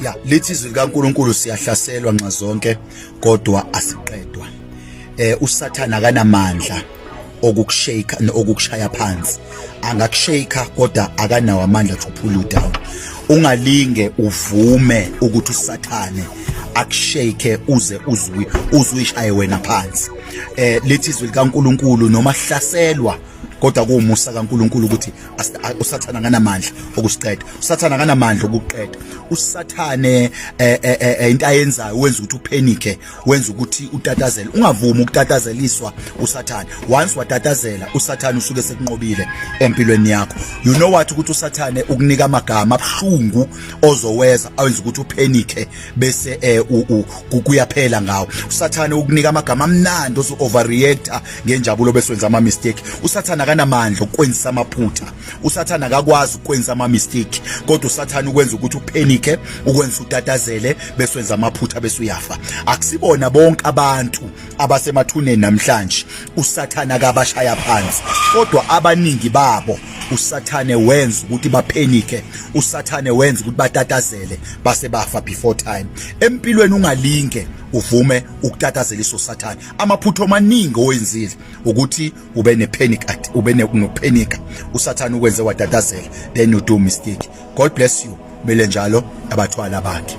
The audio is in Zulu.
ya lithi izwi likaNkulunkulu siyahlaselwa nxa zonke kodwa asiqedwa. Usathana akanamandla okukushake nokukushaya phansi, angakushake kodwa akanawo amandla to pull you down. Ungalinge uvume ukuthi usathane akushake uze uzuyishaye wena phansi. Lithi izwi likaNkulunkulu noma hlaselwa kodwa kuumusa kaNkulunkulu ukuthi usathana akanamandla okusiqeda, usathana akanamandla okuqeda. Usathane into ayenzayo wenza ukuthi uphenike, wenza ukuthi utatazele. Ungavumi ukutatazeliswa usathane. Once watatazela usathane usuke sekunqobile empilweni yakho. You know what ukuthi usathane ukunika amagama abhlungu ozoweza awenza ukuthi uphenike bese kuyaphela ngawo. Usathane ukunika amagama amnandi ozo overreacta ngenjabulo bese wenza ama mistake. Usathane akanamandla ukwenza amaphutha. Usathane akakwazi ukwenza ama mistake, kodwa usathane ukwenza ukuthi uphenike, ukwenza utatazele bese wenza amaphutha bese uyafa. Akusibona bonke abantu abasemathuneni namhlanje usathane akabashaya phansi, kodwa abaningi babo usathane wenza ukuthi baphenike, usathane wenza ukuthi batatazele base bafa before time. Empilweni ungalinge uvume ukutatazelisa usathane. Amaphutho amaningi owenzile ukuthi ube nophenika, usathane ukwenze watatazela, then you do mistake. God bless you. Bele njalo abathwala bakhe.